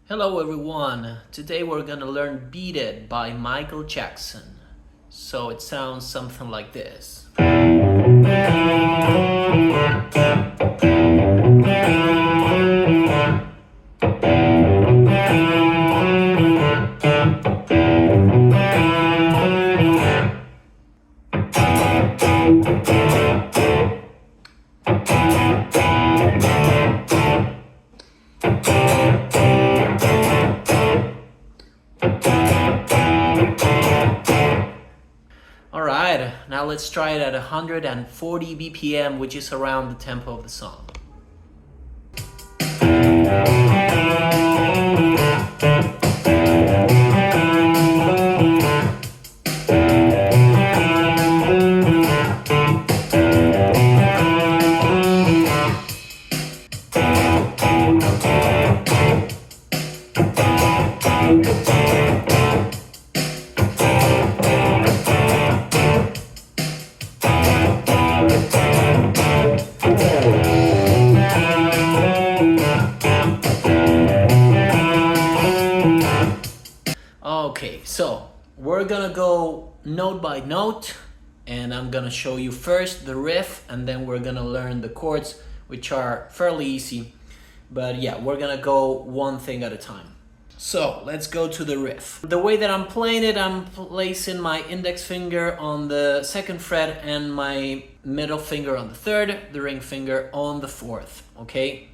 Hello everyone, today we're gonna learn Beat It by Michael Jackson. So it sounds something like this. Alright, now let's try it at 140 BPM, which is around the tempo of the song. Okay, so we're gonna go note by note, and I'm gonna show you first the riff, and then we're gonna learn the chords, which are fairly easy. But yeah, we're gonna go one thing at a time. So let's go to the riff. The way that I'm playing it, I'm placing my index finger on the second fret and my middle finger on the third, the ring finger on the fourth, okay?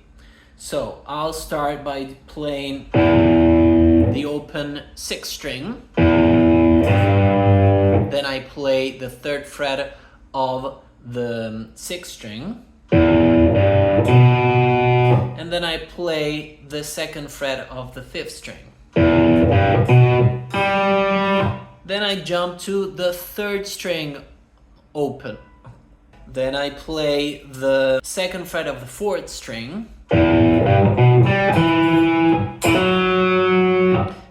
So I'll start by playing the open 6th string, then I play the 3rd fret of the 6th string, and then I play the 2nd fret of the 5th string. Then I jump to the 3rd string open. Then I play the 2nd fret of the 4th string.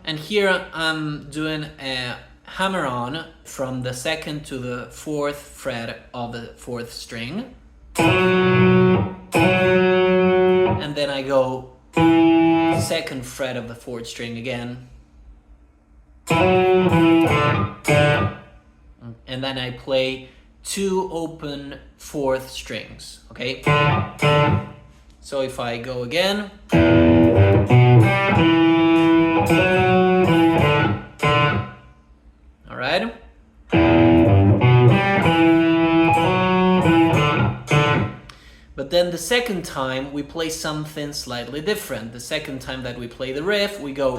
And here I'm doing a hammer-on from the 2nd to the 4th fret of the 4th string. And then I go 2nd fret of the 4th string again. And then I play 2 open 4th strings, okay? So if I go again, all right. But then the second time we play something slightly different. The second time that we play the riff, we go.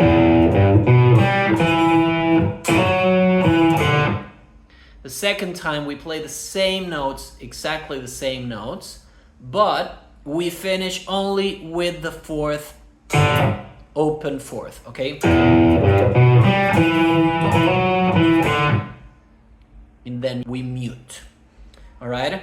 The second time we play the same notes, exactly the same notes, but we finish only with the 4th open 4th, okay? And then we mute, all right?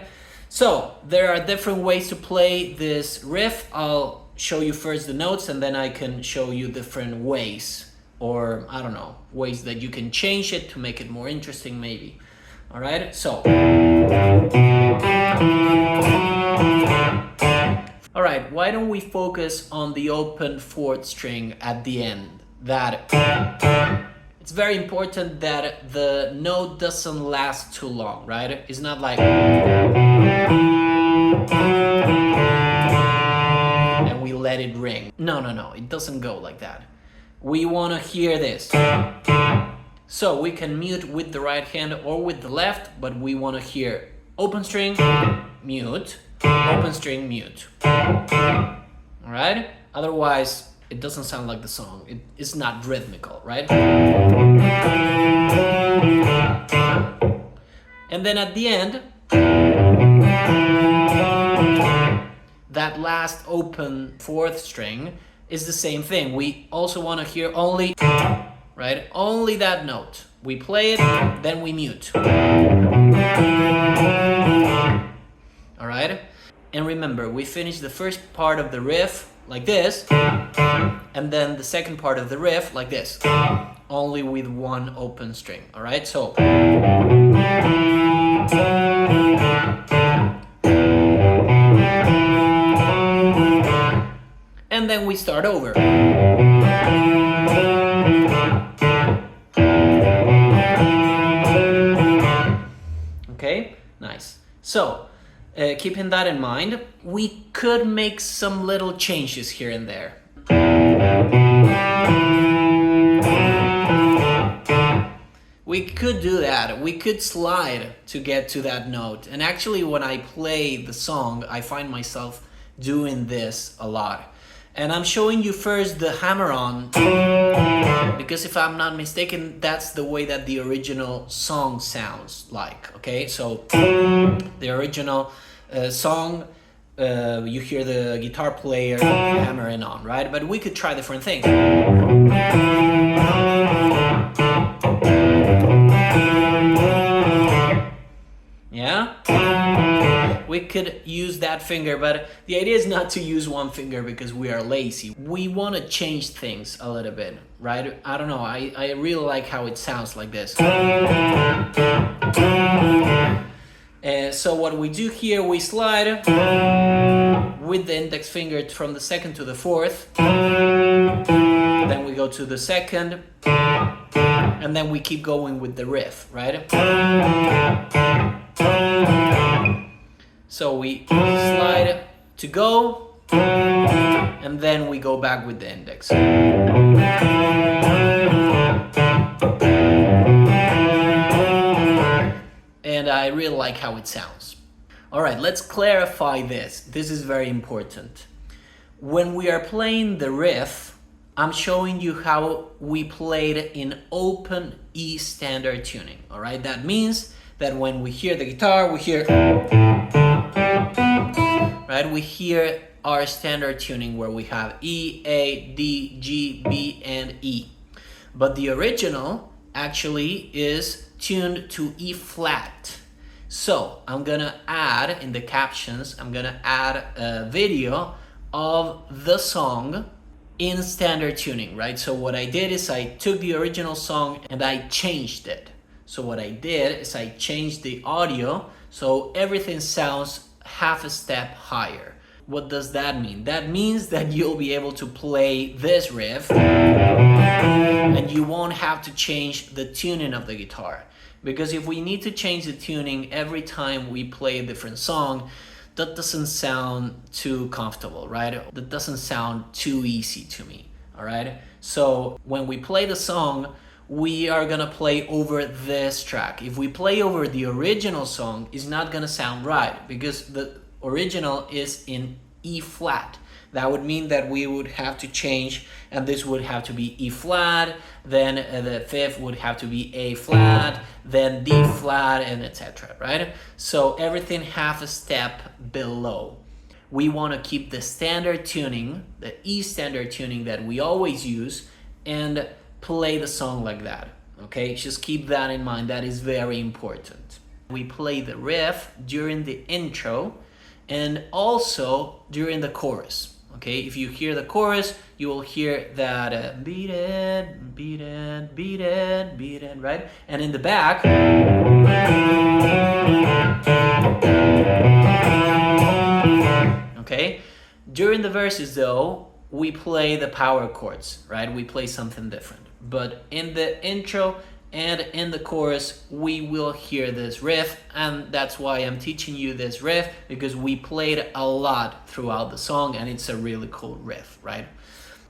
So there are different ways to play this riff. I'll show you first the notes, and then I can show you different ways, or I don't know, ways that you can change it to make it more interesting maybe. All right, so. All right, why don't we focus on the open 4th string at the end? It's very important that the note doesn't last too long, right? It's not like and we let it ring. No, it doesn't go like that. We want to hear this. So we can mute with the right hand or with the left, but we want to hear open string, mute, open string, mute. All right? Otherwise, it doesn't sound like the song. It's not rhythmical, right? And then at the end, that last open 4th string is the same thing. We also want to hear only, right? Only that note. We play it, then we mute. All right? And remember, we finish the first part of the riff like this, and then the second part of the riff like this, only with one open string, all right? So. And then we start over. keeping that in mind, we could make some little changes here and there. We could do that. We could slide to get to that note. And actually, when I play the song, I find myself doing this a lot. And I'm showing you first the hammer-on, because if I'm not mistaken, that's the way that the original song sounds like, okay? So the original song, you hear the guitar player hammering on, right? But we could try different things. Yeah? We could use that finger, but the idea is not to use one finger because we are lazy. We want to change things a little bit, right? I don't know, I really like how it sounds like this. So what we do here, we slide with the index finger from the second to the fourth. Then we go to the second. And then we keep going with the riff, right? So we slide to go, and then we go back with the index. And I really like how it sounds. All right, let's clarify this. This is very important. When we are playing the riff, I'm showing you how we played in open E standard tuning, all right? That means that when we hear the guitar, we hear, right? We hear our standard tuning where we have E, A, D, G, B, and E. But the original actually is tuned to E flat. So I'm gonna add in the captions, I'm gonna add a video of the song in standard tuning, right? So what I did is I took the original song and I changed it. So what I did is I changed the audio so everything sounds half a step higher. What does that mean? That means that you'll be able to play this riff and you won't have to change the tuning of the guitar. Because if we need to change the tuning every time we play a different song, that doesn't sound too comfortable, right? That doesn't sound too easy to me, all right? So when we play the song, we are gonna play over this track. If we play over the original song, it's not gonna sound right because the original is in E flat. That would mean that we would have to change, and this would have to be E flat, then the fifth would have to be A flat, then D flat, and etc., right? So everything half a step below. We want to keep the standard tuning, the E standard tuning that we always use, and play the song like that, okay? Just keep that in mind, that is very important. We play the riff during the intro and also during the chorus. Okay, if you hear the chorus, you will hear that beat it, beat it, beat it, beat it, right? And in the back, okay? During the verses though, we play the power chords, right? We play something different. But in the intro and in the chorus, we will hear this riff, and that's why I'm teaching you this riff, because we played a lot throughout the song and it's a really cool riff, right?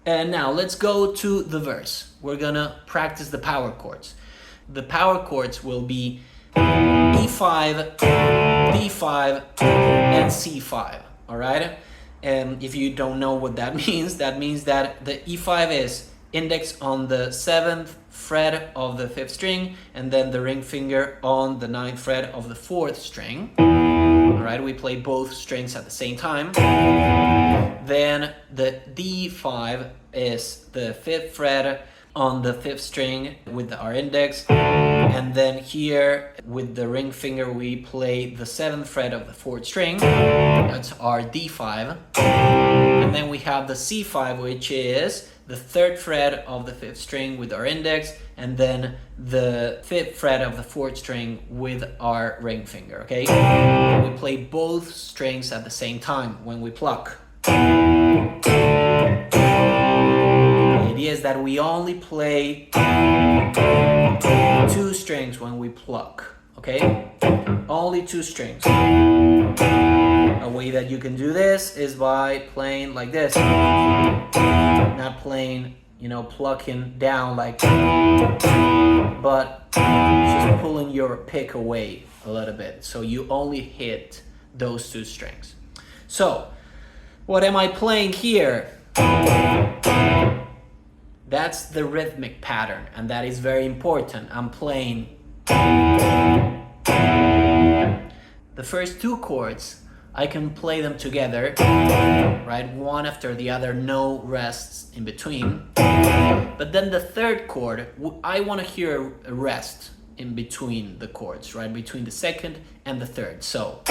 And now let's go to the verse. We're gonna practice the power chords. The power chords will be E5, D5, and C5, all right? And if you don't know what that means that the E5 is index on the 7th fret of the 5th string, and then the ring finger on the 9th fret of the 4th string. All right, we play both strings at the same time. Then the D5 is the 5th fret on the 5th string with our index, and then here with the ring finger we play the 7th fret of the 4th string. That's our D5. And then we have the C5, which is the 3rd fret of the 5th string with our index, and then the 5th fret of the 4th string with our ring finger, okay? We play both strings at the same time when we pluck. The idea is that we only play 2 strings when we pluck, okay? Only 2 strings. A way that you can do this is by playing like this. Not playing, you know, plucking down like, but just pulling your pick away a little bit. So you only hit those 2 strings. So, what am I playing here? That's the rhythmic pattern, and that is very important. I'm playing the first 2 chords. I can play them together, right? One after the other, no rests in between. But then the 3rd chord, I want to hear a rest in between the chords, right? Between the 2nd and the 3rd. So,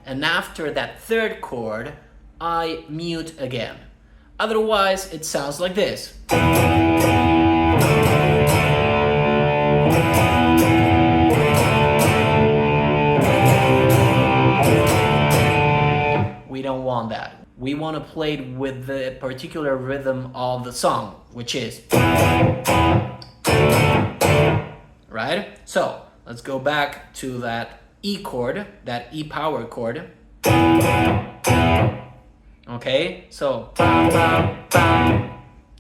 and after that 3rd chord, I mute again. Otherwise, it sounds like this. We don't want that. We want to play it with the particular rhythm of the song, which is, right? So, let's go back to that E chord, that E power chord. Okay, so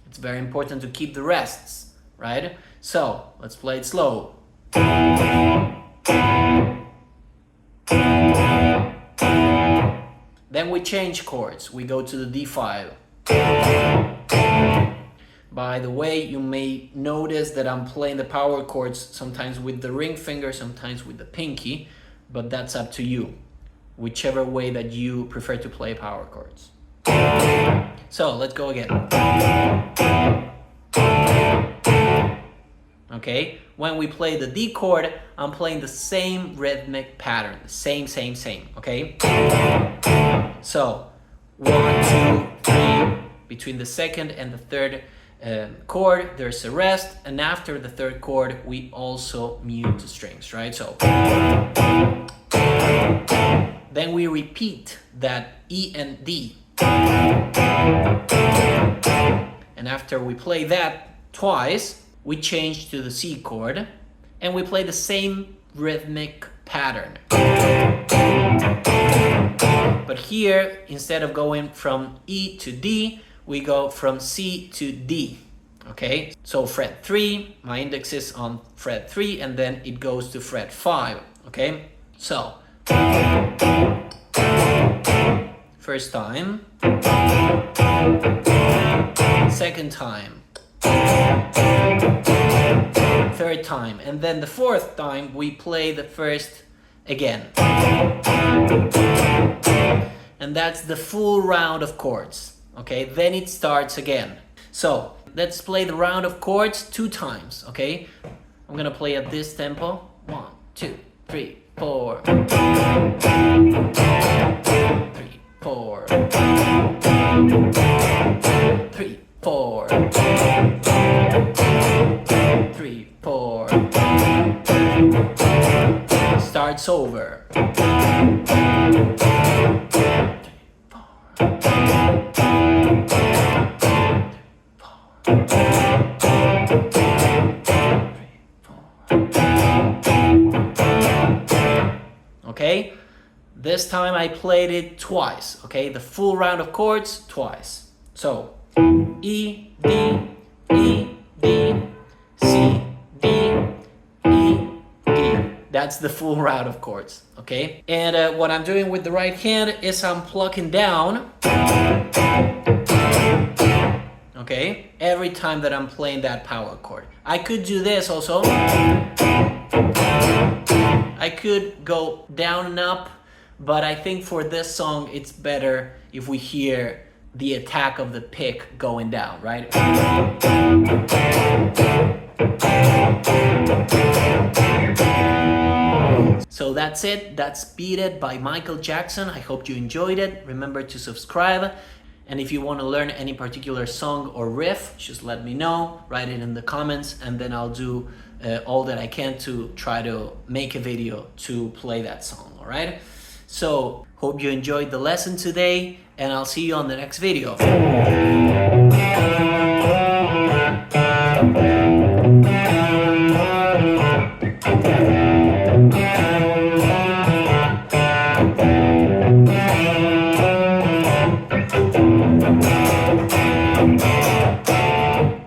it's very important to keep the rests, right? So let's play it slow. Then we change chords. We go to the D5. By the way, you may notice that I'm playing the power chords sometimes with the ring finger, sometimes with the pinky, but that's up to you. Whichever way that you prefer to play power chords. So let's go again. Okay, when we play the D chord, I'm playing the same rhythmic pattern, the same, okay? So 1, 2, 3, between the 2nd and the 3rd chord, there's a rest, and after the 3rd chord, we also mute the strings, right? So then we repeat that E and D. And after we play that twice, we change to the C chord and we play the same rhythmic pattern. But here, instead of going from E to D, we go from C to D. Okay, so fret 3, my index is on fret 3, and then it goes to fret 5. Okay, so first time, 2nd time, 3rd time, and then the 4th time we play the first again. And that's the full round of chords. Okay, then it starts again. So let's play the round of chords 2 times. Okay, I'm gonna play at this tempo. 1, 2, 3, 4. 3, 4. 3, 4. 3, 4. Starts over. 3, 4. Okay, this time I played it twice. Okay, the full round of chords twice. So E, D, E, D, C, D, E, D. That's the full round of chords. Okay, and what I'm doing with the right hand is I'm plucking down. Okay, every time that I'm playing that power chord. I could do this also. I could go down and up, but I think for this song it's better if we hear the attack of the pick going down, right? So that's it. That's Beat It by Michael Jackson. I hope you enjoyed it. Remember to subscribe. And if you want to learn any particular song or riff, just let me know. Write it in the comments, and then I'll do all that I can to try to make a video to play that song, all right? So, hope you enjoyed the lesson today, and I'll see you on the next video.